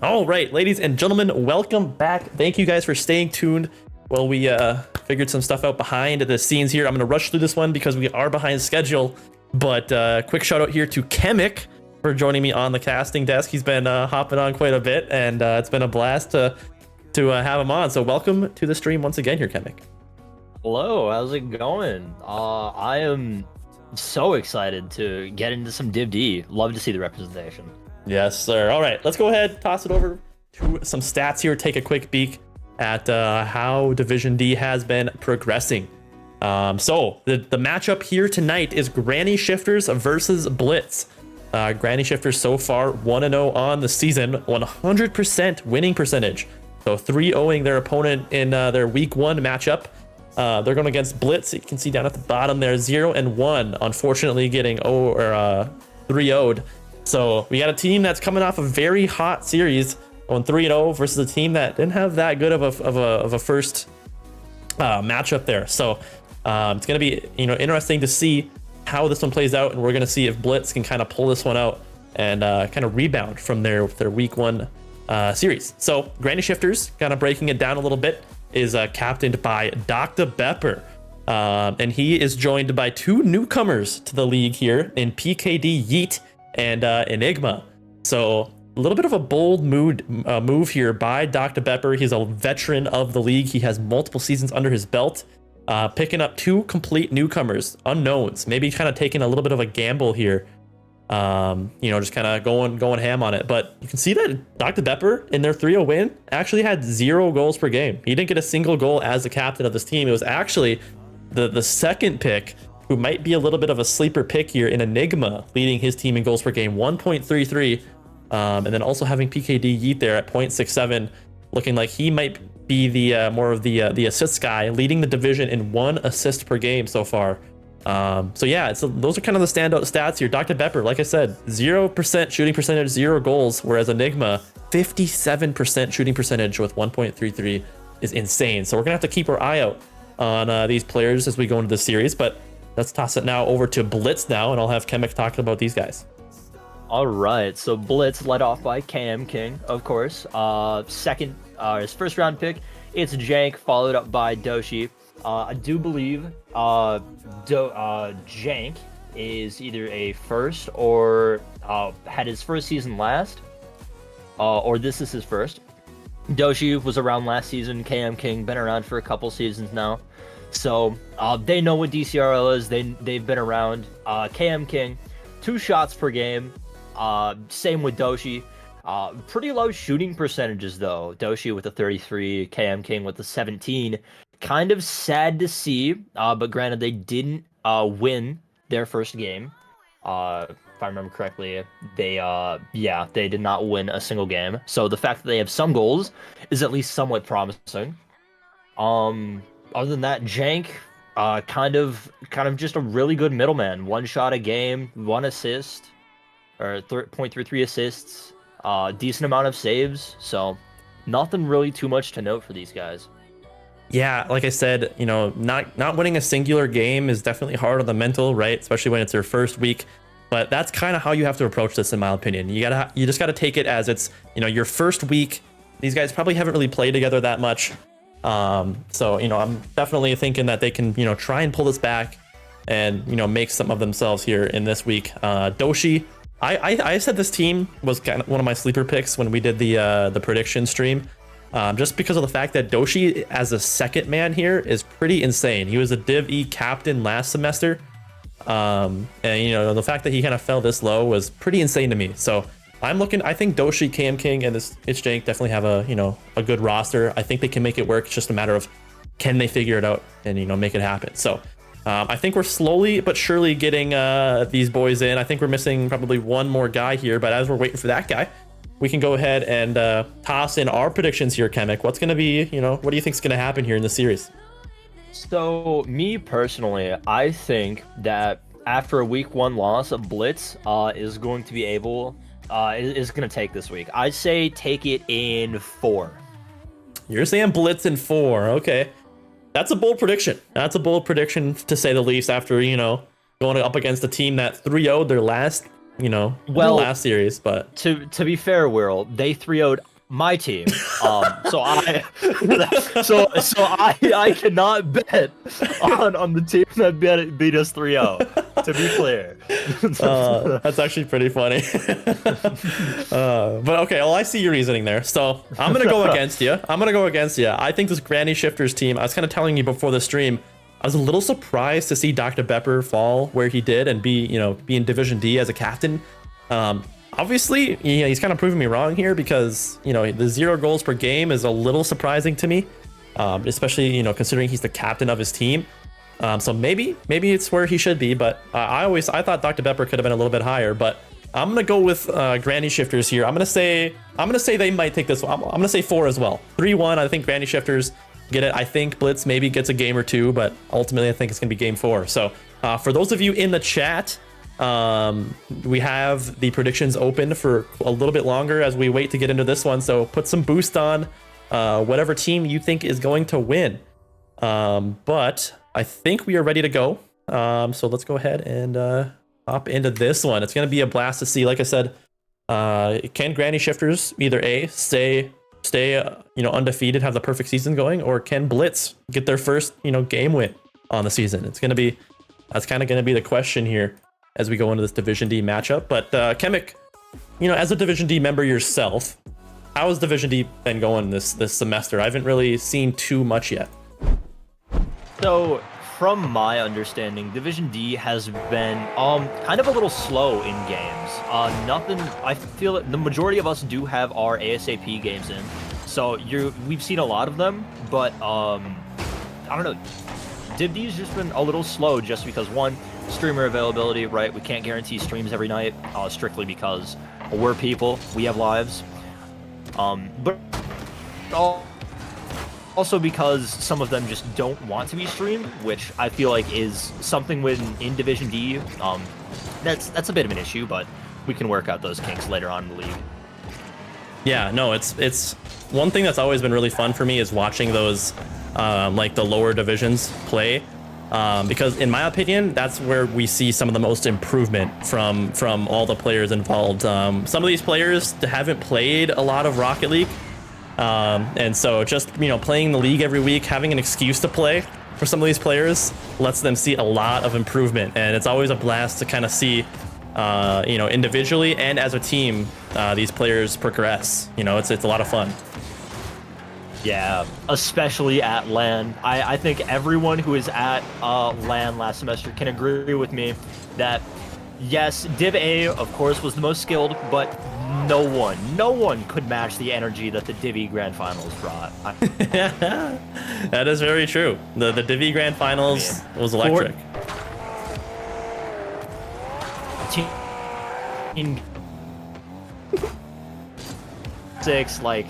All right, ladies and gentlemen, welcome back. Thank you guys for staying tuned while we figured some stuff out behind the scenes here. I'm going to rush through this one because we are behind schedule. But quick shout out here to Chemic for joining me on the casting desk. He's been hopping on quite a bit, and it's been a blast to have him on. So welcome to the stream once again here, Chemic. Hello, how's it going? I am so excited to get into some Div D. Love to see the representation. Yes, sir. All right, let's go ahead, toss it over to some stats here, take a quick peek at how Division D has been progressing. So the matchup here tonight is Granny Shifters versus Blitz. Granny Shifters so far 1-0 on the season, 100% winning percentage. So 3-0ing their opponent in their week 1 matchup. They're going against Blitz. You can see down at the bottom there, 0-1, unfortunately getting 3-0'd. So we got a team that's coming off a very hot series on 3-0 versus a team that didn't have that good of a first matchup there. So it's going to be interesting to see how this one plays out, and we're going to see if Blitz can kind of pull this one out and kind of rebound from their week 1 series. So Granny Shifters, kind of breaking it down a little bit, is captained by Dr. Bepper. And he is joined by 2 newcomers to the league here in PKD Yeet and Enigma. So a little bit of a bold move here by Dr. Bepper. He's a veteran of the league. He has multiple seasons under his belt, picking up 2 complete newcomers, unknowns, maybe kind of taking a little bit of a gamble here. Just kind of going ham on it. But you can see that Dr. Bepper in their 3-0 win actually had 0 goals per game. He didn't get a single goal as the captain of this team. It was actually the second pick, who might be a little bit of a sleeper pick here, in Enigma, leading his team in goals per game, 1.33. And then also having PKD Yeet there at 0.67, looking like he might be the more of the assists guy, leading the division in 1 assist per game so far. So yeah, those are kind of the standout stats here. Dr. Bepper, like I said, 0% shooting percentage, 0 goals, whereas Enigma, 57% shooting percentage with 1.33 is insane. So we're gonna have to keep our eye out on these players as we go into this series. But let's toss it now over to Blitz now, and I'll have Chemic talk about these guys. All right, so Blitz led off by KM King, of course. Second, his first round pick, it's Jank, followed up by Doshi. I do believe Jank is either a first or had his first season last, or this is his first. Doshi was around last season. KM King been around for a couple seasons now, so they know what Dcrl is. They've been around. KM King, 2 shots per game. Same with Doshi. Pretty low shooting percentages though. Doshi with a 33, KM King with a 17. Kind of sad to see, but granted, they didn't win their first game. If I remember correctly, they did not win a single game. So the fact that they have some goals is at least somewhat promising. Other than that, Jank, kind of just a really good middleman. 1 shot a game, 1 assist, or 0.33 assists, decent amount of saves. So nothing really too much to note for these guys. Yeah, like I said, not winning a singular game is definitely hard on the mental, right? Especially when it's your first week. But that's kind of how you have to approach this, in my opinion. You just gotta take it as it's your first week. These guys probably haven't really played together that much. So I'm definitely thinking that they can try and pull this back and make some of themselves here in this week. Doshi, I said this team was kind of one of my sleeper picks when we did the prediction stream. Just because of the fact that Doshi as a second man here is pretty insane. He was a Div E captain last semester. And the fact that he kind of fell this low was pretty insane to me. So I think Doshi, KM King, and this Itch Jank definitely have a good roster. I think they can make it work. It's just a matter of, can they figure it out and make it happen. So I think we're slowly but surely getting these boys in. I think we're missing probably one more guy here, but as we're waiting for that guy, we can go ahead and toss in our predictions here, Chemic. What's going to be, what do you think is going to happen here in the series? So, me personally, I think that after a week 1 loss, Blitz is going to be is going to take this week. I say take it in 4. You're saying Blitz in 4. Okay. That's a bold prediction. That's a bold prediction, to say the least, after, going up against a team that 3-0'd their last last series. But to be fair, Will, they 3-0'd my team. So I cannot bet on the team that beat us 3-0. To be clear. That's actually pretty funny. But okay, well, I see your reasoning there. So I'm gonna go against you. I think this Granny Shifters team. I was kind of telling you before the stream. I was a little surprised to see Dr. Pepper fall where he did and be in Division D as a captain. Obviously, he's kind of proving me wrong here because, the 0 goals per game is a little surprising to me, especially, considering he's the captain of his team. So maybe it's where he should be, but I thought Dr. Pepper could have been a little bit higher, but I'm going to go with Granny Shifters here. I'm going to say they might take this one. I'm going to say 4 as well. 3-1, I think Granny Shifters get it. I think Blitz maybe gets a game or 2, but ultimately I think it's going to be game 4. So for those of you in the chat, we have the predictions open for a little bit longer as we wait to get into this one. So put some boost on whatever team you think is going to win. But I think we are ready to go. So let's go ahead and hop into this one. It's going to be a blast to see. Like I said, can Granny Shifters either A, stay undefeated, have the perfect season going, or can Blitz get their first game win on the season? That's kind of going to be the question here as we go into this Division D matchup. But Chemic, as a Division D member yourself, how has Division D been going this semester? I haven't really seen too much yet. So, from my understanding, Division D has been kind of a little slow in games. I feel that the majority of us do have our ASAP games in, so we've seen a lot of them, but I don't know. Div D's just been a little slow just because, one, streamer availability, right? We can't guarantee streams every night, strictly because we're people, we have lives. But also because some of them just don't want to be streamed, which I feel like is something in Division D. That's a bit of an issue, but we can work out those kinks later on in the league. Yeah, no, it's one thing that's always been really fun for me is watching those like the lower divisions play, because in my opinion, that's where we see some of the most improvement from all the players involved. Some of these players haven't played a lot of Rocket League, and so just playing the league every week, having an excuse to play for some of these players lets them see a lot of improvement, and it's always a blast to kind of see individually and as a team these players progress. It's a lot of fun. Yeah, especially at LAN. I think everyone who is at LAN last semester can agree with me that, yes, Div A, of course, was the most skilled, but no one could match the energy that the Div E Grand Finals brought. That is very true. The Div E Grand Finals was electric. Team 6, like...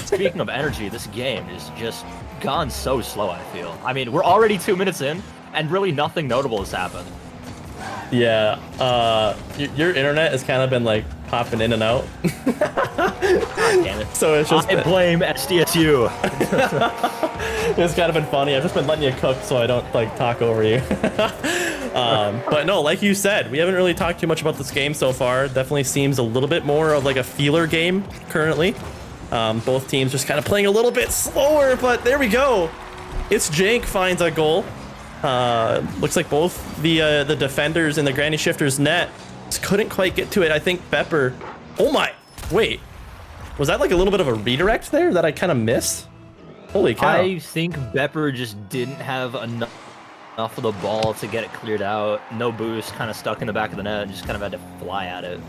Speaking of energy, this game is just gone so slow, I feel. I mean, we're already 2 minutes in, and really nothing notable has happened. Yeah, your internet has kind of been, like, popping in and out. God damn it. So it's just... I blame SDSU. It's kind of been funny. I've just been letting you cook so I don't, like, talk over you. But no, like you said, we haven't really talked too much about this game so far. Definitely seems a little bit more of, like, a feeler game currently. Both teams just kind of playing a little bit slower, but there we go. It's Jank finds a goal. Looks like both the defenders in the Granny Shifters net just couldn't quite get to it. I think Pepper... Oh my... Wait. Was that like a little bit of a redirect there that I kind of missed? Holy cow. I think Pepper just didn't have enough of the ball to get it cleared out. No boost, kind of stuck in the back of the net and just kind of had to fly at it.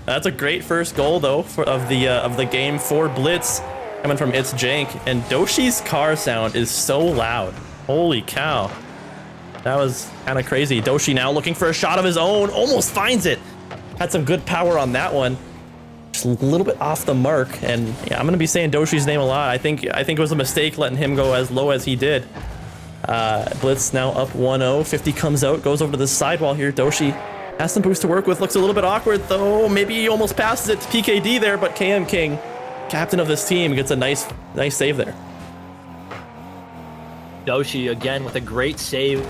That's a great first goal, though, of the game for Blitz, coming from It's Jank. And Doshi's car sound is so loud. Holy cow. That was kind of crazy. Doshi now looking for a shot of his own. Almost finds it. Had some good power on that one. Just a little bit off the mark. And yeah, I'm going to be saying Doshi's name a lot. I think it was a mistake letting him go as low as he did. Blitz now up 1-0. 50 comes out, goes over to the sidewall here. Doshi has some boost to work with. Looks a little bit awkward, though. Maybe he almost passes it to PKD there, but KM King, captain of this team, gets a nice save there. Doshi, again, with a great save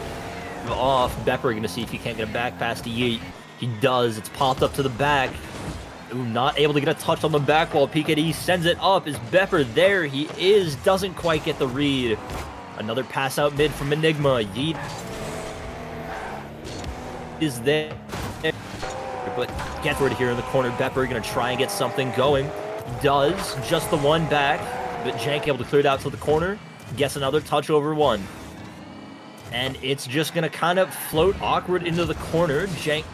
off. Bepper going to see if he can't get a back pass to Yeet. He does. It's popped up to the back. Ooh, not able to get a touch on the back wall. PKD sends it up. Is Bepper there? He is. Doesn't quite get the read. Another pass out mid from Enigma. Yeet is there. But gets it here in the corner. Bepper going to try and get something going. Does. Just the one back. But Jank able to clear it out to the corner. Gets another touch over one. And it's just going to kind of float awkward into the corner. Jank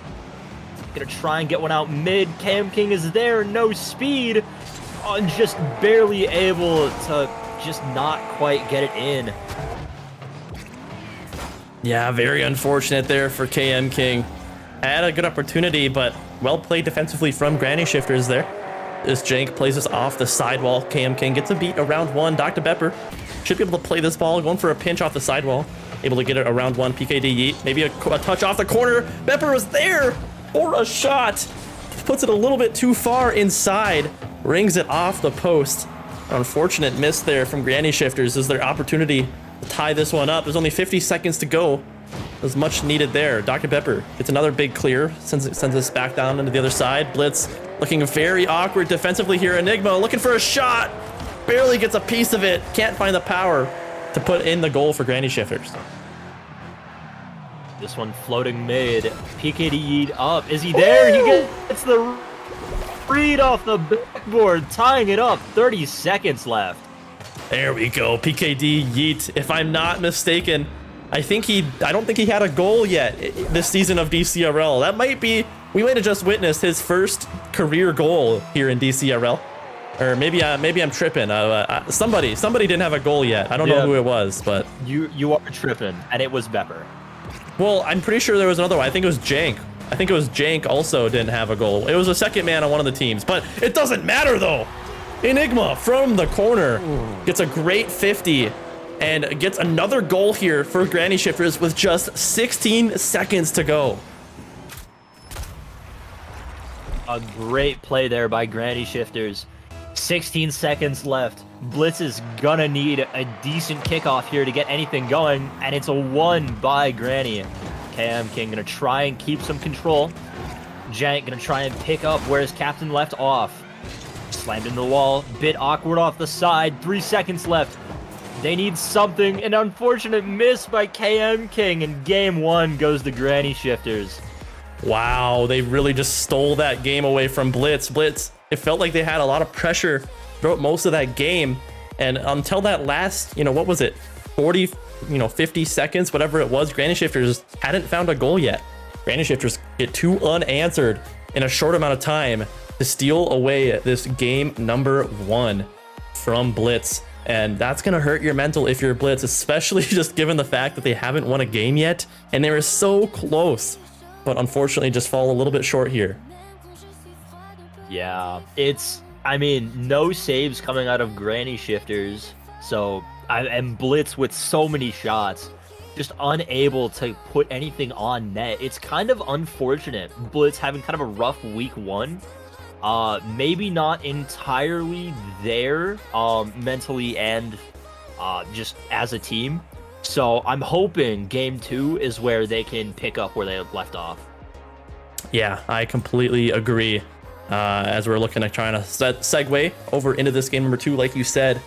going to try and get one out mid. Cam King is there. No speed. And just barely able to just not quite get it in. Yeah, very unfortunate there for KM King. Had a good opportunity, but well played defensively from Granny Shifters there. As Jank plays this off the sidewall, KM King gets a beat around one. Dr. Bepper should be able to play this ball, going for a pinch off the sidewall. Able to get it around one. PKD Yeet, maybe a touch off the corner. Bepper was there for a shot. Puts it a little bit too far inside. Rings it off the post. Unfortunate miss there from Granny Shifters. Is their opportunity to tie this one up. There's only 50 seconds to go. There's much needed there. Dr. Bepper gets another big clear, sends us back down into the other side. Blitz looking very awkward defensively here. Enigma looking for a shot. Barely gets a piece of it. Can't find the power to put in the goal for Granny Shifters. This one floating mid. PKD up. Is he there? He gets the read off the backboard, tying it up. 30 seconds left. There we go. PKD Yeet. If I'm not mistaken, I don't think he had a goal yet this season of DCRL. That might be, we might have just witnessed his first career goal here in DCRL. Or maybe I'm tripping. Somebody didn't have a goal yet. I don't know who it was, but you are tripping, and it was Bepper. Well, I'm pretty sure there was another one. I think it was Jank. I think it was Jank also didn't have a goal. It was a second man on one of the teams, but it doesn't matter though. Enigma from the corner gets a great 50 and gets another goal here for Granny Shifters with just 16 seconds to go. A great play there by Granny Shifters. 16 seconds left. Blitz is gonna need a decent kickoff here to get anything going, and it's a 1 by Granny. KM King gonna try and keep some control. Jank gonna try and pick up where his captain left off. Slammed into the wall, bit awkward off the side. 3 seconds left. They need something. An unfortunate miss by KM King, and game 1 goes to Granny Shifters. Wow, they really just stole that game away from Blitz. Blitz, it felt like they had a lot of pressure throughout most of that game. And until that last, what was it? 40, 50 seconds, whatever it was, Granny Shifters hadn't found a goal yet. Granny Shifters get 2 unanswered in a short amount of time to steal away this game number 1 from Blitz. And that's going to hurt your mental if you're Blitz, especially just given the fact that they haven't won a game yet. And they were so close, but unfortunately just fall a little bit short here. Yeah, no saves coming out of Granny Shifters. So, and Blitz with so many shots, just unable to put anything on net. It's kind of unfortunate. Blitz having kind of a rough week 1. Maybe not entirely there, mentally and just as a team. So I'm hoping game 2 is where they can pick up where they left off. Yeah, I completely agree. As we're looking at trying to segue over into this game number 2, like you said.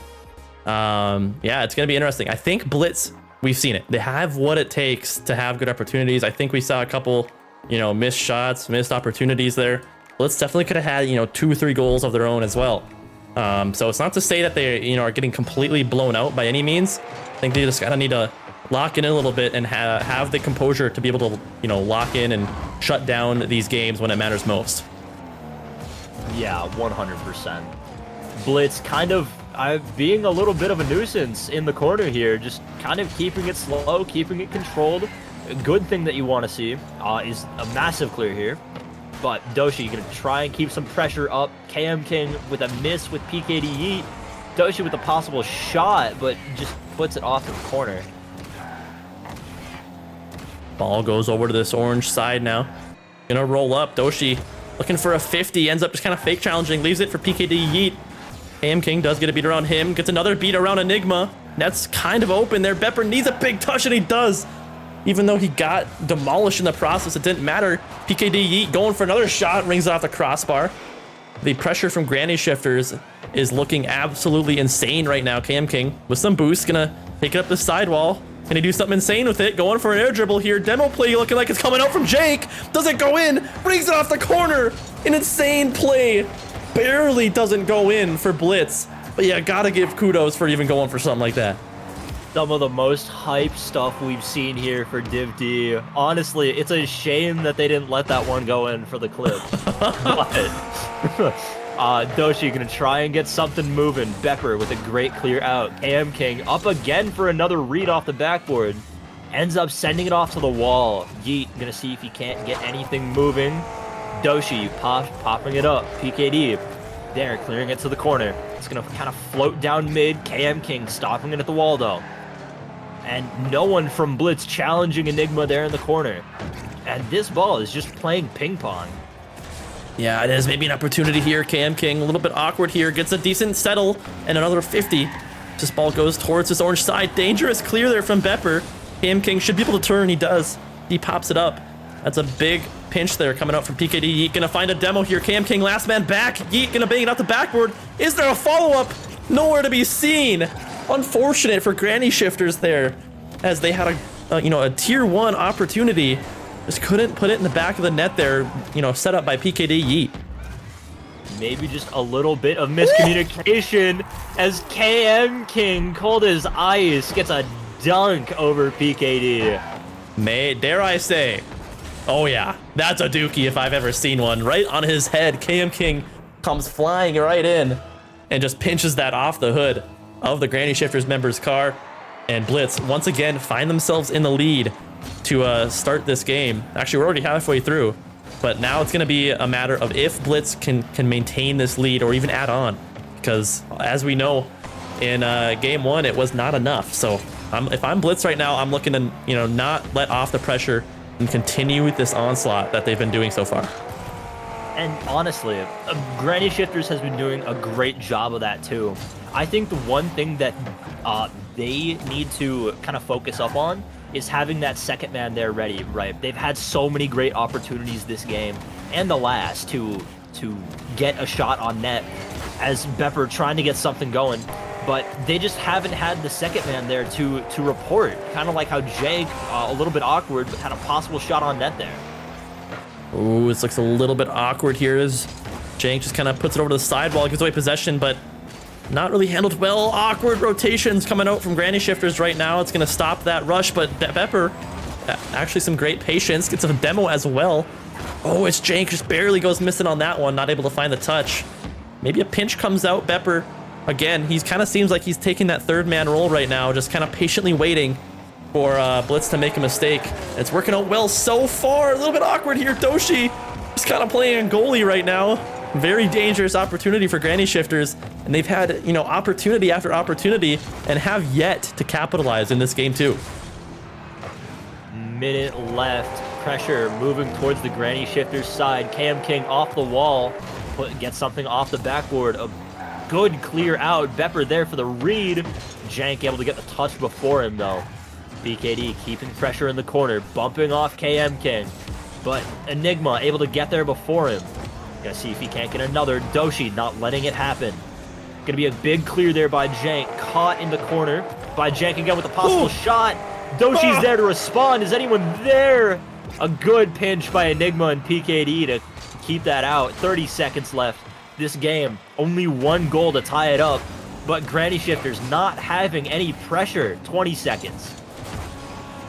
Yeah, it's going to be interesting. I think Blitz, we've seen it. They have what it takes to have good opportunities. I think we saw a couple, missed shots, missed opportunities there. Blitz definitely could have had, 2 or 3 goals of their own as well. So it's not to say that they, are getting completely blown out by any means. I think they just kind of need to lock in a little bit and have the composure to be able to, lock in and shut down these games when it matters most. Yeah, 100%. Blitz kind of being a little bit of a nuisance in the corner here, just kind of keeping it slow, keeping it controlled. A good thing that you want to see is a massive clear here. But Doshi going to try and keep some pressure up. KM King with a miss with PKD Yeet. Doshi with a possible shot, but just puts it off to the corner. Ball goes over to this orange side now. Gonna roll up. Doshi looking for a 50. Ends up just kind of fake challenging. Leaves it for PKD Yeet. KM King does get a beat around him. Gets another beat around Enigma. That's kind of open there. Bepper needs a big touch, and he does. Even though he got demolished in the process, it didn't matter. PKD Yeet going for another shot, rings it off the crossbar. The pressure from Granny Shifters is looking absolutely insane right now. KM King with some boost, gonna take it up the sidewall. Can he do something insane with it? Going for an air dribble here. Demo play looking like it's coming out from Jake. Doesn't go in. Brings it off the corner. An insane play. Barely doesn't go in for Blitz. But yeah, gotta give kudos for even going for something like that. Some of the most hype stuff we've seen here for Div D. Honestly, it's a shame that they didn't let that one go in for the clip. But Doshi gonna try and get something moving. Bepper with a great clear out. KM King up again for another read off the backboard. Ends up sending it off to the wall. Yeet gonna see if he can't get anything moving. Doshi popping it up. PKD there, clearing it to the corner. It's gonna kind of float down mid. KM King stopping it at the wall though. And no one from Blitz challenging Enigma there in the corner. And this ball is just playing ping pong. Yeah, it is maybe an opportunity here. KM King a little bit awkward here. Gets a decent settle and another 50. This ball goes towards his orange side. Dangerous clear there from Bepper. KM King should be able to turn. He does. He pops it up. That's a big pinch there coming out from PKD. Yeet gonna find a demo here. KM King last man back. Yeet gonna bang it out the backboard. Is there a follow-up? Nowhere to be seen. Unfortunate for Granny Shifters there, as they had a tier 1 opportunity. Just couldn't put it in the back of the net there, set up by PKD Yeet. Maybe just a little bit of miscommunication as KM King, cold as ice, gets a dunk over PKD. Dare I say, oh yeah, that's a dookie if I've ever seen one. Right on his head, KM King comes flying right in and just pinches that off the hood of the Granny Shifters member's car. And Blitz once again find themselves in the lead to start this game. Actually, we're already halfway through, but now it's going to be a matter of if Blitz can maintain this lead or even add on, because as we know, in game 1 it was not enough. So if I'm Blitz right now, I'm looking to not let off the pressure and continue with this onslaught that they've been doing so far. And honestly, Granny Shifters has been doing a great job of that too. I think the one thing that they need to kind of focus up on is having that second man there ready, right? They've had so many great opportunities this game and the last to get a shot on net as Bepper trying to get something going, but they just haven't had the second man there to report. Kind of like how Jake, a little bit awkward, but had a possible shot on net there. Ooh, this looks a little bit awkward here as Jank just kind of puts it over to the sidewall, gives away possession, but not really handled well. Awkward rotations coming out from Granny Shifters right now. It's going to stop that rush, but Bepper, actually some great patience, gets a demo as well. Oh, it's Jank, just barely goes missing on that one, not able to find the touch. Maybe a pinch comes out. Bepper, again, he's kind of seems like he's taking that third man role right now, just kind of patiently waiting for Blitz to make a mistake. It's working out well so far. A little bit awkward here. Doshi just kind of playing a goalie right now. Very dangerous opportunity for Granny Shifters, and they've had opportunity after opportunity and have yet to capitalize in this game too. Minute left. Pressure moving towards the Granny Shifters side. KM King off the wall, gets something off the backboard. A good clear out. Bepper there for the read. Jank able to get the touch before him though. BKD keeping pressure in the corner, bumping off KM King, but Enigma able to get there before him. Gonna see if he can't get another. Doshi not letting it happen. Gonna be a big clear there by Jank. Caught in the corner by Jank again with a possible shot. Doshi's there to respond. Is anyone there? A good pinch by Enigma and PKD to keep that out. 30 seconds left. This game, only one goal to tie it up, but Granny Shifters not having any pressure. 20 seconds.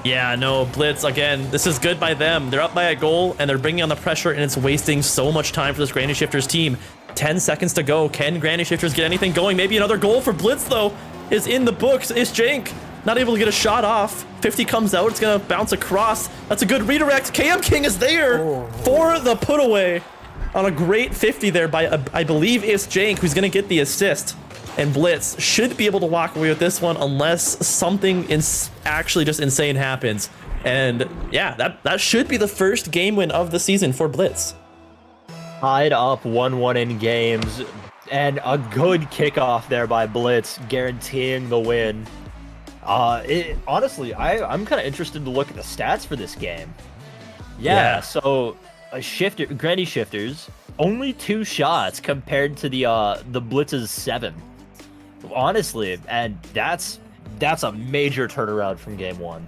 Yeah, no, Blitz, again, this is good by them. They're up by a goal, and they're bringing on the pressure, and it's wasting so much time for this Granny Shifters team. 10 seconds to go. Can Granny Shifters get anything going? Maybe another goal for Blitz, though, is in the books. It's Jank, not able to get a shot off. 50 comes out. It's going to bounce across. That's a good redirect. KM King is there for the put away on a great 50 there by, I believe, it's Jank, who's going to get the assist. And Blitz should be able to walk away with this one unless something actually just insane happens. And yeah, that should be the first game win of the season for Blitz. Tied up 1-1 in games, and a good kickoff there by Blitz, guaranteeing the win. Honestly, I'm kind of interested to look at the stats for this game. Yeah. So Granny Shifters only 2 shots compared to the Blitz's 7. Honestly, and that's a major turnaround from game 1.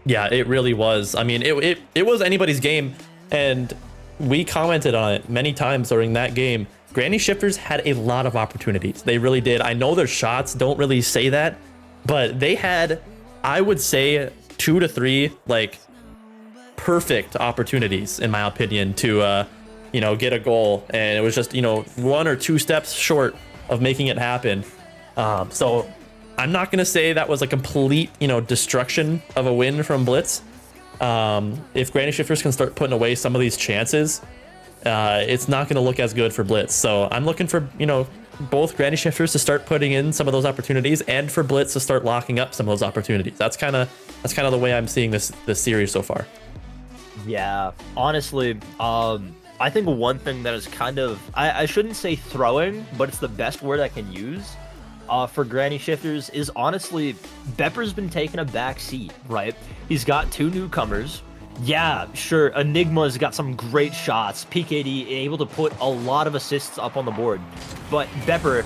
Yeah, it really was. I mean, it was anybody's game, and we commented on it many times during that game. Granny Shifters had a lot of opportunities. They really did. I know their shots don't really say that, but they had, I would say, 2 to 3 like perfect opportunities, in my opinion, to get a goal, and it was just 1 or 2 steps short of making it happen. So I'm not gonna say that was a complete destruction of a win from Blitz. If Granny Shifters can start putting away some of these chances, it's not gonna look as good for Blitz. So I'm looking for both Granny Shifters to start putting in some of those opportunities, and for Blitz to start locking up some of those opportunities. That's kind of the way I'm seeing this series so far. Yeah, honestly, I think one thing that is kind of, I shouldn't say throwing, but it's the best word I can use for Granny Shifters is honestly, Bepper's been taking a back seat, right? He's got 2 newcomers. Yeah, sure, Enigma's got some great shots. PKD able to put a lot of assists up on the board. But Bepper,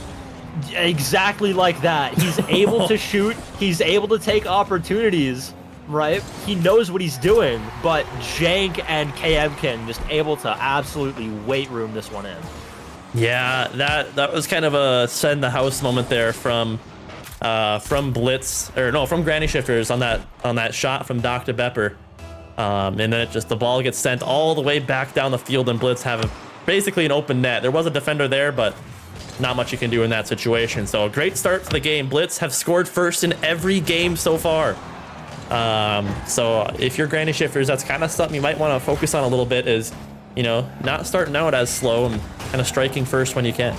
exactly like that. He's able to shoot. He's able to take opportunities, right? He knows what he's doing. But Jank and KM King just able to absolutely weight room this one in. Yeah, that was kind of a send the house moment there from Blitz, from Granny Shifters on that shot from Dr. Bepper. And then the ball gets sent all the way back down the field, and Blitz have basically an open net. There was a defender there, but not much you can do in that situation. So a great start to the game. Blitz have scored first in every game so far. So if you're Granny Shifters, that's kind of something you might want to focus on a little bit, is not starting out as slow and kind of striking first when you can.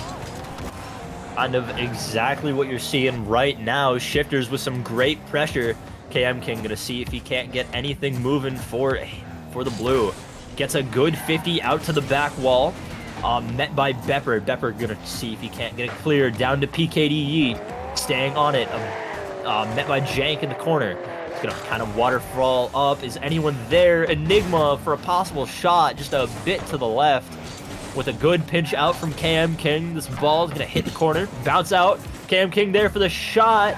Kind of exactly what you're seeing right now. Shifters with some great pressure. KM King gonna see if he can't get anything moving for the blue. Gets a good 50 out to the back wall. Met by Bepper. Bepper gonna see if he can't get it cleared. Down to PKD Yeet. Staying on it. Met by Jank in the corner. He's gonna kind of waterfall up. Is anyone there? Enigma for a possible shot. Just a bit to the left. With a good pinch out from KM King. This ball is gonna hit the corner. Bounce out. KM King there for the shot.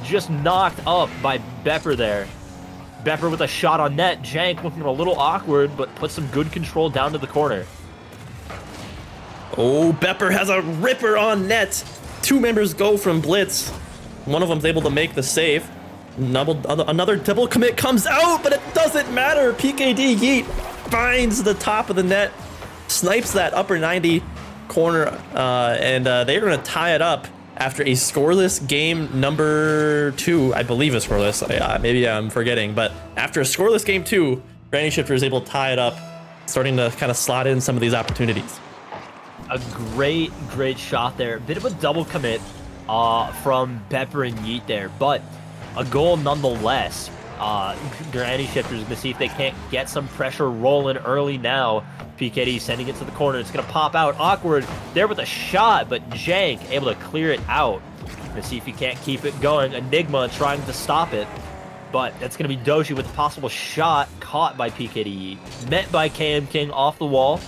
Just knocked up by Bepper there. Bepper with a shot on net. Jank looking a little awkward, but put some good control down to the corner. Oh, Bepper has a ripper on net. 2 members go from Blitz. One of them's able to make the save. Another double commit comes out, but it doesn't matter. PKD Yeet finds the top of the net, snipes that upper 90 corner, and they're going to tie it up after a scoreless game number 2. I believe it's scoreless. Maybe I'm forgetting, but after a scoreless game 2, Granny Shifter is able to tie it up, starting to kind of slot in some of these opportunities. A great shot there. Bit of a double commit from Bepper and Yeet there, but a goal nonetheless. Granny Shifter's going to see if they can't get some pressure rolling early now. PKD sending it to the corner. It's going to pop out. Awkward there with a shot, but Jank able to clear it out. Going to see if he can't keep it going. Enigma trying to stop it, but that's going to be Doshi with a possible shot caught by PKD. Met by KM King off the wall.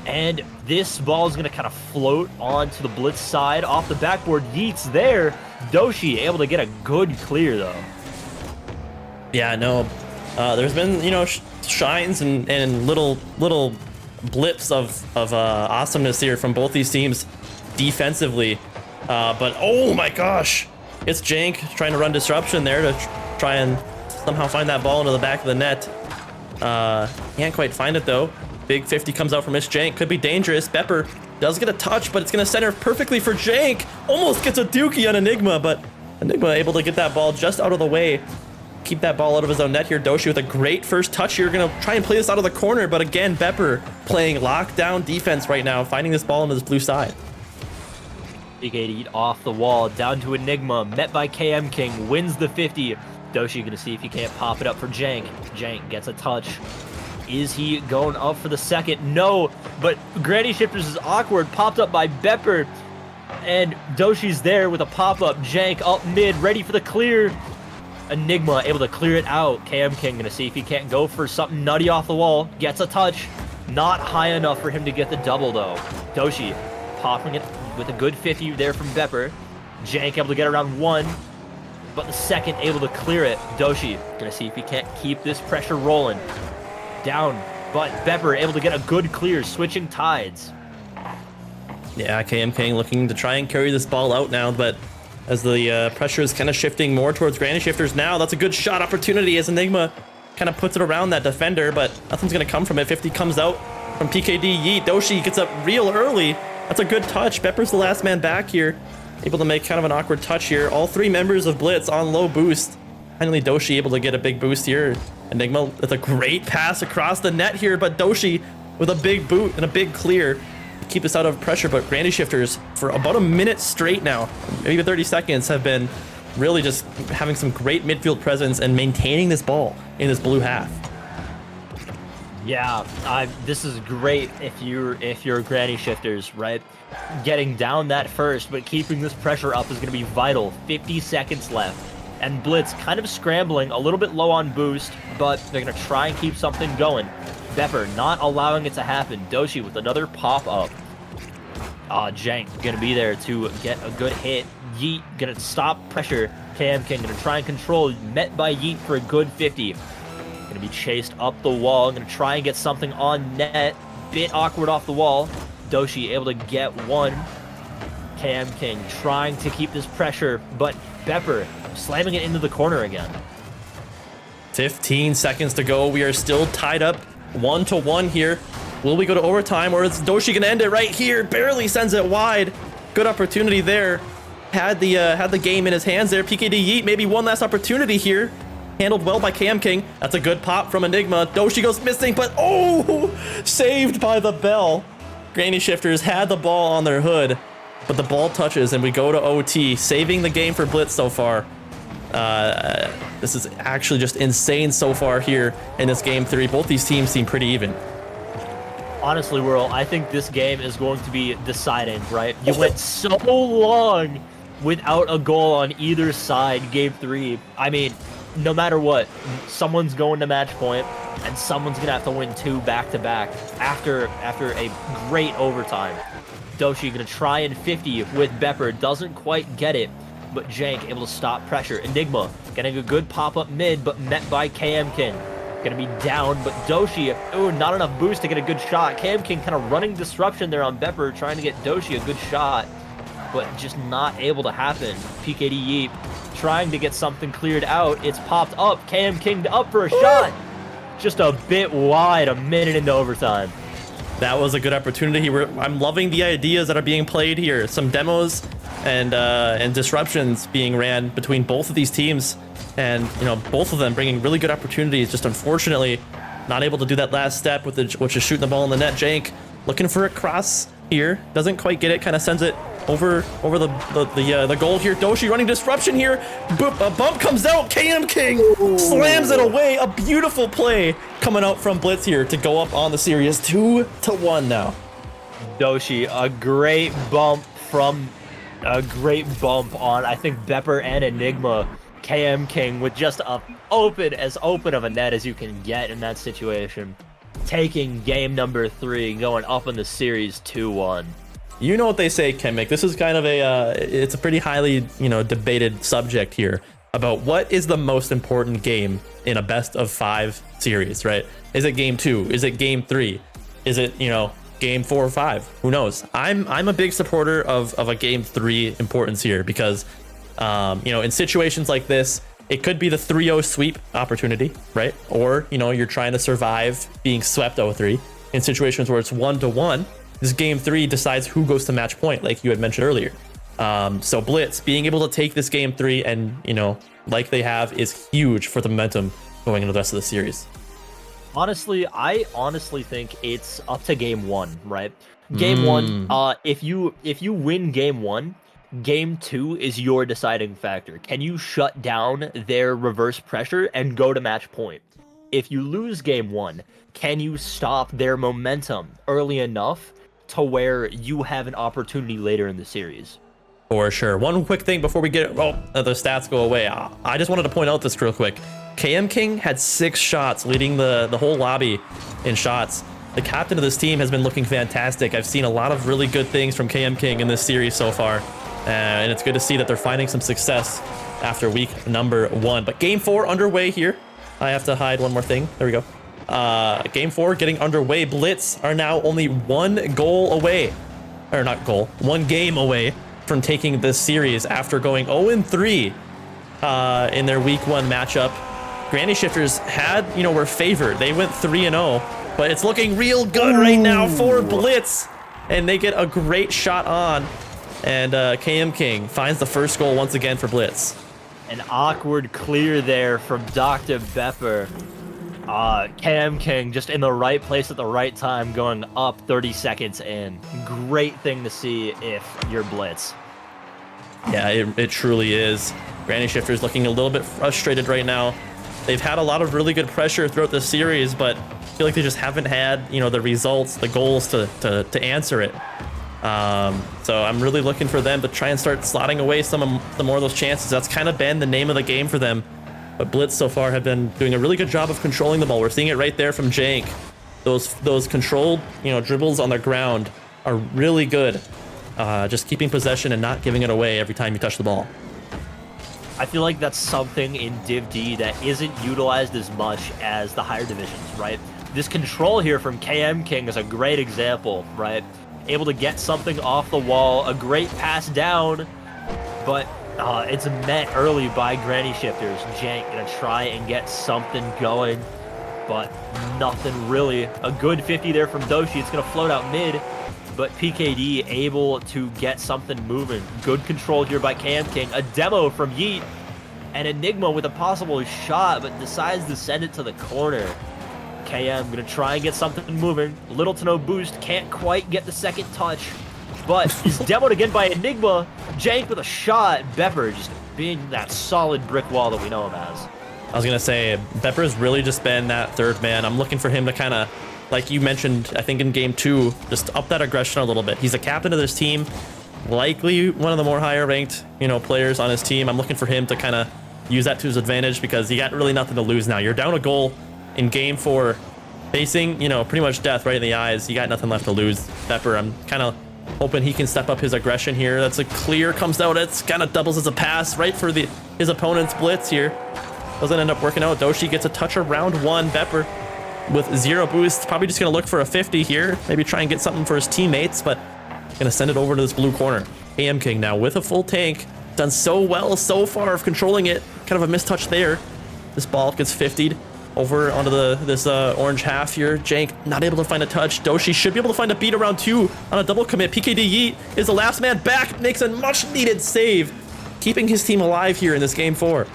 And this ball is going to kind of float onto the Blitz side off the backboard. Yeet's there. Doshi able to get a good clear, though. Yeah, no. There's been, shines and little blips of awesomeness here from both these teams defensively. But, oh my gosh. It's Jank trying to run disruption there to try and somehow find that ball into the back of the net. Can't quite find it, though. Big 50 comes out from Miss Jank. Could be dangerous. Bepper does get a touch, but it's going to center perfectly for Jank. Almost gets a dookie on Enigma, but Enigma able to get that ball just out of the way. Keep that ball out of his own net here. Doshi with a great first touch here. Going to try and play this out of the corner, but again, Bepper playing lockdown defense right now, finding this ball on his blue side. PKD off the wall, down to Enigma, met by KM King, wins the 50. Doshi going to see if he can't pop it up for Jank. Jank gets a touch. Is he going up for the second? No, but Granny Shifters is awkward, popped up by Bepper, and Doshi's there with a pop-up. Jank up mid, ready for the clear. Enigma able to clear it out. KM King gonna see if he can't go for something nutty off the wall. Gets a touch. Not high enough for him to get the double, though. Doshi popping it with a good 50 there from Bepper. Jank able to get around 1, but the second able to clear it. Doshi gonna see if he can't keep this pressure rolling. Down, but Bepper able to get a good clear, switching tides. Yeah, KM King looking to try and carry this ball out now, but as the pressure is kind of shifting more towards Granny Shifters now, that's a good shot opportunity as Enigma kind of puts it around that defender, but nothing's going to come from it. 50 comes out from PKD Yeet. Doshi gets up real early. That's a good touch. Bepper's the last man back here, able to make kind of an awkward touch here. All 3 members of Blitz on low boost. Finally, Doshi able to get a big boost here. Enigma with a great pass across the net here, but Doshi with a big boot and a big clear to keep us out of pressure. But Granny Shifters for about a minute straight now, maybe 30 seconds, have been really just having some great midfield presence and maintaining this ball in this blue half. Yeah, this is great if you're Granny Shifters, right? Getting down that first, but keeping this pressure up is going to be vital. 50 seconds left. And Blitz kind of scrambling, a little bit low on boost, but they're going to try and keep something going. Bepper not allowing it to happen. Doshi with another pop-up. Jank going to be there to get a good hit. Yeet going to stop pressure. KM King going to try and control. Met by Yeet for a good 50. Going to be chased up the wall. Going to try and get something on net. Bit awkward off the wall. Doshi able to get 1. KM King trying to keep this pressure, but Bepper slamming it into the corner again. 15 seconds to go. We are still tied up 1-1 here. Will we go to overtime, or is Doshi gonna end it right here? Barely sends it wide. Good opportunity there. Had the game in his hands there. PKD Yeet, maybe one last opportunity here. Handled well by KM King. That's a good pop from Enigma. Doshi goes missing, but oh, saved by the bell. Granny Shifters had the ball on their hood, but the ball touches and we go to OT, saving the game for Blitz so far. This is actually just insane so far here in this game 3. Both these teams seem pretty even. Honestly, Whirl, I think this game is going to be deciding, right? You went so long without a goal on either side, game 3. I mean, no matter what, someone's going to match point, and someone's going to have to win 2 back-to-back after a great overtime. Doshi going to try and 50 with Bepper, doesn't quite get it, but Jank able to stop pressure. Enigma getting a good pop-up mid, but met by KM King. Gonna be down, but Doshi, ooh, not enough boost to get a good shot. KM King kind of running disruption there on Bepper, trying to get Doshi a good shot, but just not able to happen. PKD Yeet trying to get something cleared out. It's popped up. KM King up for a shot. Just a bit wide, a minute into overtime. That was a good opportunity. I'm loving the ideas that are being played here. Some demos and disruptions being ran between both of these teams, and you know, both of them bringing really good opportunities. Just unfortunately not able to do that last step with which is shooting the ball in the net. Jank looking for a cross here, doesn't quite get it, kind of sends it over the goal here. Doshi running disruption here. Boop, a bump comes out. KM King slams it away. A beautiful play coming out from Blitz here to go up on the series 2-1 now. Doshi, a great bump on, I think, Bepper and Enigma. KM King with just as open of a net as you can get in that situation. Taking game number 3, going up in the series 2-1. You know what they say, Kenmick. This is kind of it's a pretty highly, debated subject here about what is the most important game in a best of 5 series, right? Is it game 2? Is it game 3? Is it, game 4 or 5? Who knows? I'm a big supporter of a game 3 importance here because, in situations like this, it could be the 3-0 sweep opportunity, right? Or, you're trying to survive being swept 0-3. In situations where it's 1-1, this game 3 decides who goes to match point, like you had mentioned earlier. So Blitz being able to take this game 3 and, like they have, is huge for the momentum going into the rest of the series. Honestly, I think it's up to game 1, right? Game 1, if you win game 1, game 2 is your deciding factor. Can you shut down their reverse pressure and go to match point? If you lose game 1, can you stop their momentum early enough to where you have an opportunity later in the series? For sure. One quick thing before we get the stats go away. I just wanted to point out this real quick. KM King had 6 shots, leading the whole lobby in shots. the captain of this team has been looking fantastic. I've seen a lot of really good things from KM King in this series so far. And it's good to see that they're finding some success after week number 1. But game 4 underway here. I have to hide one more thing. There we go. Game 4 getting underway. Blitz are now only 1 goal away. Or not goal. 1 game away from taking this series after going 0-3 in their week 1 matchup. Granny Shifters were favored. They went 3-0. But it's looking real good right now for Blitz. And they get a great shot on. And KM King finds the first goal once again for Blitz. An awkward clear there from Dr. Bepper. KM King just in the right place at the right time, going up 30 seconds in. Great thing to see if you're Blitz. Yeah, it truly is. Granny Shifters looking a little bit frustrated right now. They've had a lot of really good pressure throughout the series, but I feel like they just haven't had, the results, the goals to answer it. So I'm really looking for them to try and start slotting away some of the more of those chances. That's kind of been the name of the game for them. But Blitz so far have been doing a really good job of controlling the ball. We're seeing it right there from Jank. Those controlled, dribbles on the ground are really good. Just keeping possession and not giving it away every time you touch the ball. I feel like that's something in Div D that isn't utilized as much as the higher divisions, right? This control here from KM King is a great example, right? Able to get something off the wall, a great pass down, but it's met early by Granny Shifters. Jank gonna try and get something going, but nothing really. A good 50 there from Doshi. It's gonna float out mid, but PKD able to get something moving. Good control here by KM King. A demo from Yeet, and Enigma with a possible shot, but decides to send it to the corner. KM gonna try and get something moving. Little to no boost, can't quite get the second touch, but is demoed again by Enigma. Jank with a shot. Bepper just being that solid brick wall that we know him as. I was gonna say, Bepper's really just been that third man. I'm looking for him to kind of, like you mentioned, I think in game 2, just up that aggression a little bit. He's the captain of this team, likely one of the more higher ranked, players on his team. I'm looking for him to kind of use that to his advantage because you got really nothing to lose now. You're down a goal in game 4, facing, pretty much death right in the eyes. You got nothing left to lose. Bepper, I'm kind of hoping he can step up his aggression here. That's a clear, comes out, it's kind of doubles as a pass right for his opponent's Blitz here. Doesn't end up working out. Doshi gets a touch around 1. Bepper with 0 boost, probably just gonna look for a 50 here. Maybe try and get something for his teammates, but gonna send it over to this blue corner. KM King now with a full tank. Done so well so far of controlling it. Kind of a mistouch there. This ball gets 50'd over onto this orange half here. Jank not able to find a touch. Doshi should be able to find a beat around 2 on a double commit. PKD Yeet is the last man back, makes a much needed save, keeping his team alive here in this game 4.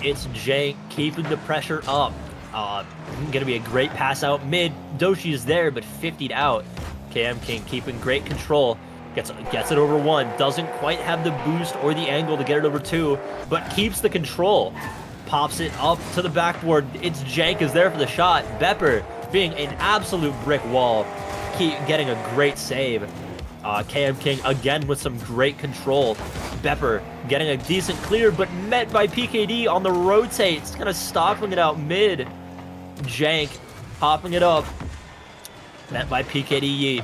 It's Jank keeping the pressure up. Gonna be a great pass out mid. Doshi is there, but 50'd out. KM King keeping great control. Gets it over 1. Doesn't quite have the boost or the angle to get it over 2, but keeps the control. Pops it up to the backboard. It's Jank is there for the shot. Bepper being an absolute brick wall. Getting a great save. KM King again with some great control. Bepper getting a decent clear, but met by PKD on the rotates. Kind of stopping it out mid. Jank popping it up. Met by PKD Yeet.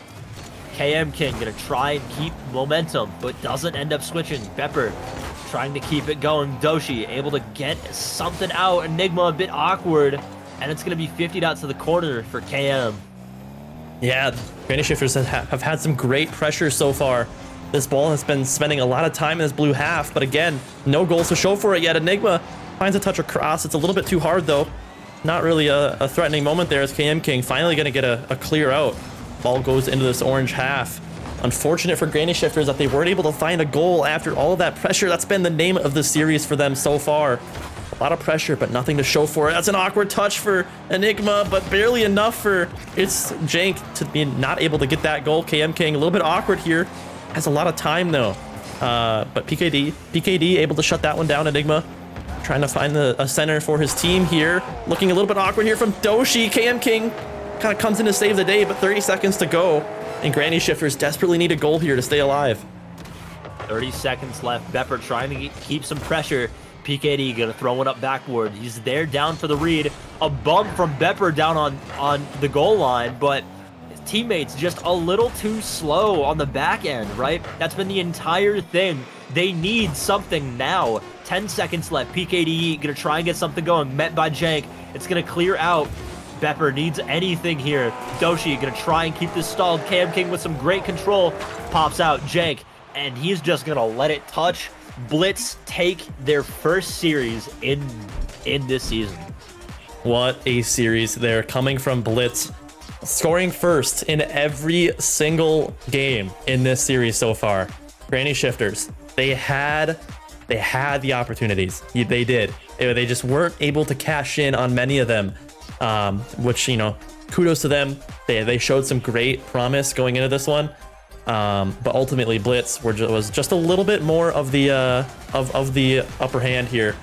KM King gonna try and keep momentum, but doesn't end up switching. Bepper trying to keep it going. Doshi able to get something out. Enigma a bit awkward, and it's gonna be 50'd out to the corner for KM. Yeah, Granny Shifters have had some great pressure so far. This ball has been spending a lot of time in this blue half, but again, no goals to show for it yet. Enigma finds a touch across. It's a little bit too hard though. Not really a threatening moment there as KM King finally gonna get a clear out. Ball goes into this orange half. Unfortunate for Granny Shifters that they weren't able to find a goal after all of that pressure. That's been the name of the series for them so far. A lot of pressure, but nothing to show for it. That's an awkward touch for Enigma, but barely enough for it's Jank to be not able to get that goal. KM King a little bit awkward here. Has a lot of time though. But PKD able to shut that one down. Enigma trying to find a center for his team here. Looking a little bit awkward here from Doshi. KM King kind of comes in to save the day, but 30 seconds to go. And Granny Shifters desperately need a goal here to stay alive. 30 seconds left. Bepper trying to keep some pressure. PKD gonna throw one up backward. He's there down for the read. A bump from Bepper down on the goal line, but his teammates just a little too slow on the back end, right? That's been the entire thing. They need something now. 10 seconds left. PKD gonna try and get something going. Met by Jank. It's gonna clear out. Bepper needs anything here. Doshi gonna try and keep this stalled. Cam King with some great control. Pops out Jank, and he's just gonna let it touch. Blitz take their first series in this season. What a series there, coming from Blitz, scoring first in every single game in this series so far. Granny Shifters, they had the opportunities. They did. They just weren't able to cash in on many of them, which, you know, kudos to them. They showed some great promise going into this one. But ultimately, Blitz was just a little bit more of the upper hand here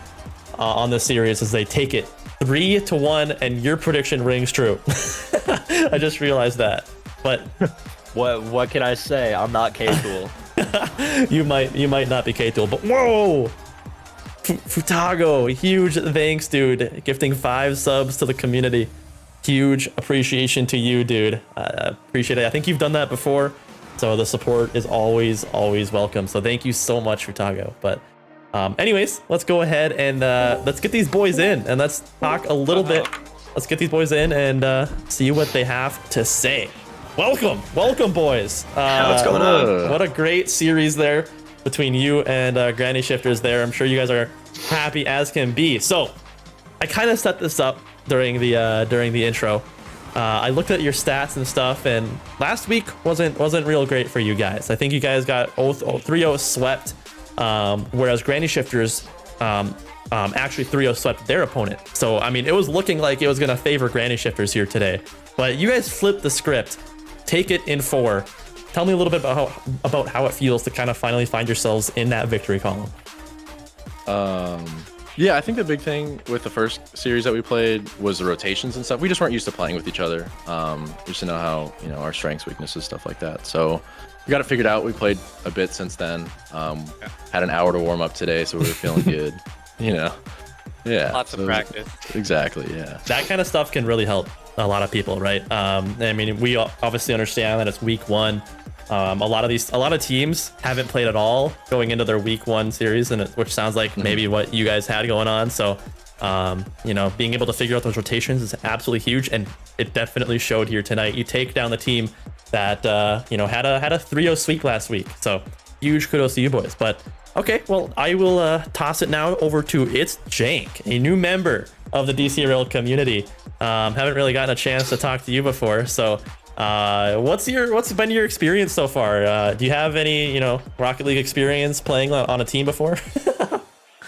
on this series as they take it 3-1, and your prediction rings true. I just realized that. But what can I say? I'm not K-Tool. you might not be K-Tool, but whoa! Futago, huge thanks, dude. Gifting 5 subs to the community. Huge appreciation to you, dude. Appreciate it. I think you've done that before. So the support is always welcome. So thank you so much, Futago. But anyways, let's go ahead and let's get these boys in and let's talk a little bit. Let's get these boys in and see what they have to say. Welcome, boys. What's going on? What a great series there between you and Granny Shifters there. I'm sure you guys are happy as can be. So I kind of set this up during the intro. I looked at your stats and stuff, and last week wasn't real great for you guys. I think you guys got 3-0 swept, whereas Granny Shifters actually 3-0 swept their opponent. So, I mean, it was looking like it was going to favor Granny Shifters here today. But you guys flipped the script. Take it in 4. Tell me a little bit about how it feels to kind of finally find yourselves in that victory column. Yeah, I think the big thing with the first series that we played was the rotations and stuff. We just weren't used to playing with each other. We just didn't know how, you know, our strengths, weaknesses, stuff like that. So we got it figured out. We played a bit since then. Had an hour to warm up today, so we were feeling good. You know, yeah. Lots of practice. Exactly, yeah. That kind of stuff can really help a lot of people, right? I mean, we obviously understand that it's week 1. A lot of teams haven't played at all going into their week 1 series, and which sounds like maybe what you guys had going on. So, you know, being able to figure out those rotations is absolutely huge, and it definitely showed here tonight. You take down the team that you know had a 3-0 sweep last week. So huge kudos to you boys. But okay, well, I will toss it now over to It's Jank, a new member of the Dcrl community. Haven't really gotten a chance to talk to you before, so. What's been your experience so far? Do you have any, you know, Rocket League experience playing on a team before?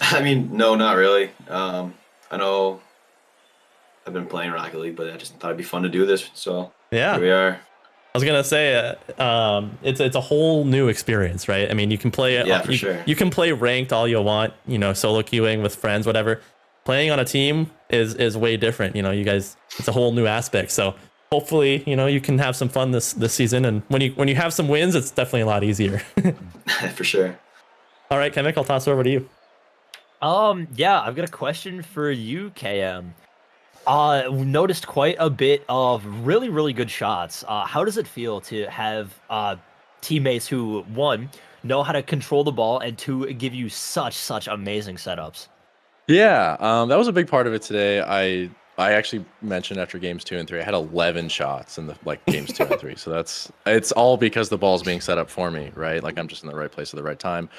I mean, no, not really. I know I've been playing Rocket League, but I just thought it'd be fun to do this. So yeah, here we are. I was gonna say, it's a whole new experience, right? I mean, you can play for sure. You can play ranked all you want, you know, solo queuing with friends, whatever. Playing on a team is way different. You know, you guys, it's a whole new aspect. So. Hopefully, you know, you can have some fun this season, and when you have some wins, it's definitely a lot easier. For sure. All right, Kemek, I'll toss it over to you. Yeah, I've got a question for you, KM. Noticed quite a bit of really good shots. How does it feel to have teammates who, 1, know how to control the ball, and 2, give you such amazing setups? Yeah, that was a big part of it today. I actually mentioned after games 2 and 3, I had 11 shots in the games 2 and 3. So it's all because the ball's being set up for me, right? Like I'm just in the right place at the right time.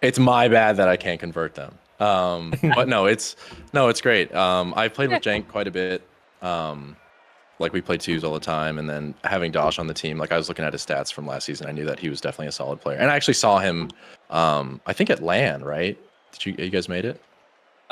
It's my bad that I can't convert them. But no, it's great. I've played with Jank quite a bit. Like we played 2s all the time, and then having Dosh on the team, like I was looking at his stats from last season, I knew that he was definitely a solid player. And I actually saw him, I think at LAN, right? You guys made it?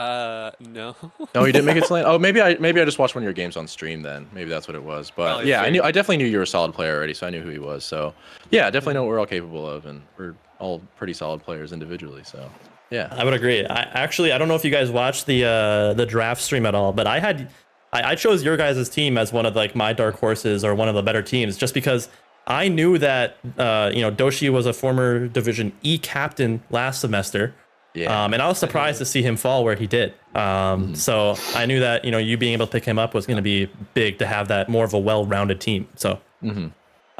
No. No, you didn't make it to LAN? Oh, maybe I just watched one of your games on stream then. Maybe that's what it was. But yeah, I definitely knew you were a solid player already, so I knew who he was. So yeah, definitely know what we're all capable of, and we're all pretty solid players individually. So yeah, I would agree. I don't know if you guys watched the draft stream at all, but I chose your guys' team as one of like my dark horses or one of the better teams, just because I knew that you know, Doshi was a former Division E captain last semester. Yeah. And I was surprised to see him fall where he did. So I knew that, you being able to pick him up was going to be big to have that more of a well-rounded team. So,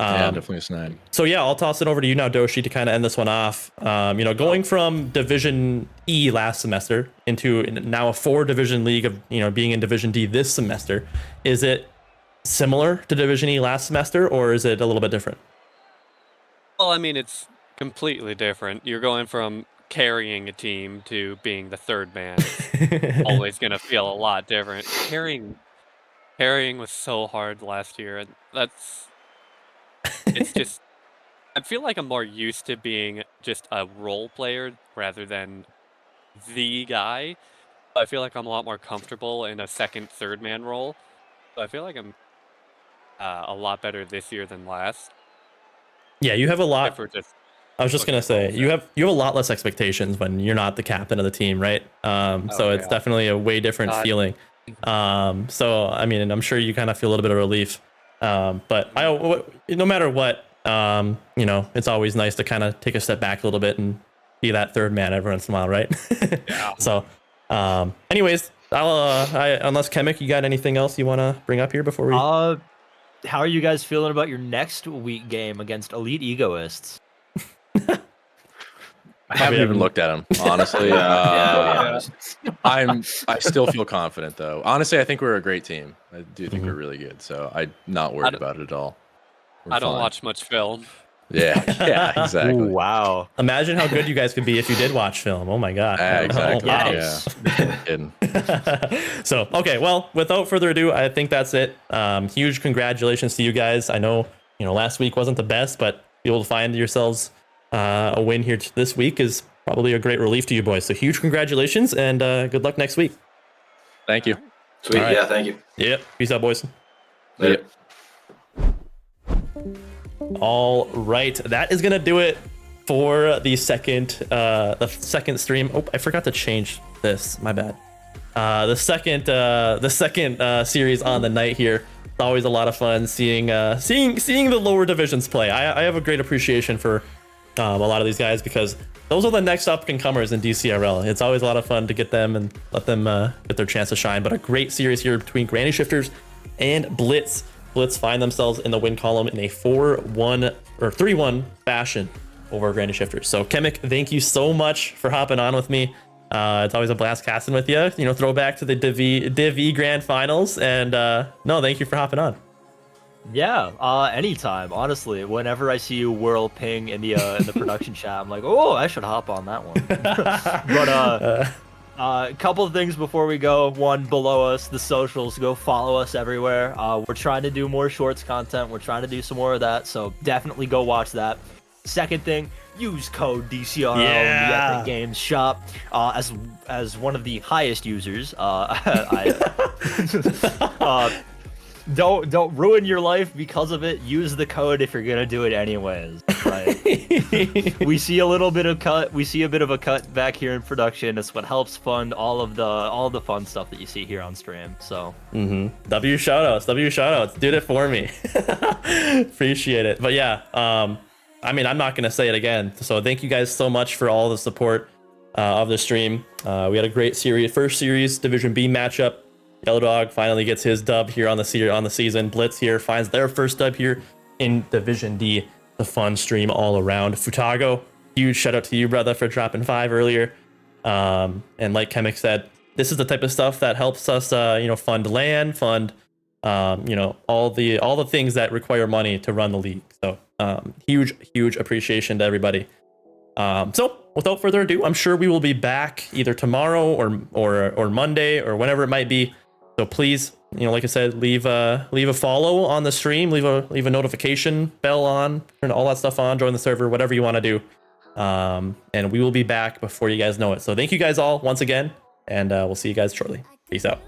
yeah, definitely a snag. so yeah, I'll toss it over to you now, Doshi, to kind of end this one off. Going from Division E last semester into now a 4-division league of, being in Division D this semester, is it similar to Division E last semester, or is it a little bit different? Well, I mean, it's completely different. You're going from carrying a team to being the third man. It's always going to feel a lot different. Carrying was so hard last year, and it's just, I feel like I'm more used to being just a role player rather than the guy. I feel like I'm a lot more comfortable in a second, third man role. So I feel like I'm a lot better this year than last. Yeah, you have a lot. If we're just I was just gonna say you have a lot less expectations when you're not the captain of the team, right? So it's definitely a way different feeling. So I mean, and I'm sure you kind of feel a little bit of relief. But no matter what, it's always nice to kind of take a step back a little bit and be that third man every once in a while, right? Yeah. So, anyways, unless Chemic, you got anything else you want to bring up here before we? How are you guys feeling about your next week game against Elite Egoists? I haven't even looked at him, honestly. I still feel confident, though. Honestly, I think we're a great team. I do think we're really good, so I'm not worried about it at all. I don't watch much film. Yeah, exactly. Ooh, wow. Imagine how good you guys could be if you did watch film. Oh my god. Exactly. Oh, wow. So, okay, well, without further ado, I think that's it. Huge congratulations to you guys. I know, last week wasn't the best, but be able to find yourselves a win here this week is probably a great relief to you boys. So huge congratulations and good luck next week. Thank you. Sweet. Right. Yeah, thank you. Yep. Peace out, boys. Later. All right, that is gonna do it for the second stream. Oh, I forgot to change this. My bad. The second series on the night here. It's always a lot of fun seeing the lower divisions play. I have a great appreciation for a lot of these guys because those are the next up and comers in DCRL. It's always a lot of fun to get them and let them get their chance to shine. But a great series here between Granny Shifters and Blitz. Blitz find themselves in the win column in a 4-1 or 3-1 fashion over Granny Shifters. So Chemic, thank you so much for hopping on with me. It's always a blast casting with you. Throwback to the Div E Grand Finals, and no, thank you for hopping on. Yeah, anytime. Honestly, whenever I see you whirl ping in the production chat, I'm like, oh, I should hop on that one. But a couple of things before we go. One, below us, the socials. Go follow us everywhere. We're trying to do more shorts content. We're trying to do some more of that. So definitely go watch that. Second thing, use code DCRL in the Epic Games shop. As one of the highest users, don't ruin your life because of it. Use the code if you're gonna do it anyways. Right? We see a little bit of cut. We see a bit of a cut back here in production. It's what helps fund all the fun stuff that you see here on stream. So W shoutouts, did it for me. Appreciate it. But yeah, I mean, I'm not gonna say it again. So thank you guys so much for all the support of the stream. We had a great first series Division B matchup. Yellow Dog finally gets his dub here on the season. Blitz here finds their first dub here in Division D. The fun stream all around. Futago, huge shout out to you, brother, for dropping 5 earlier. And like Chemic said, this is the type of stuff that helps us, fund LAN, fund, all the things that require money to run the league. So huge appreciation to everybody. So without further ado, I'm sure we will be back either tomorrow or Monday or whenever it might be. So please, like I said, leave a follow on the stream, leave a notification bell on, turn all that stuff on, join the server, whatever you want to do. And we will be back before you guys know it. So thank you guys all once again, and we'll see you guys shortly. Peace out.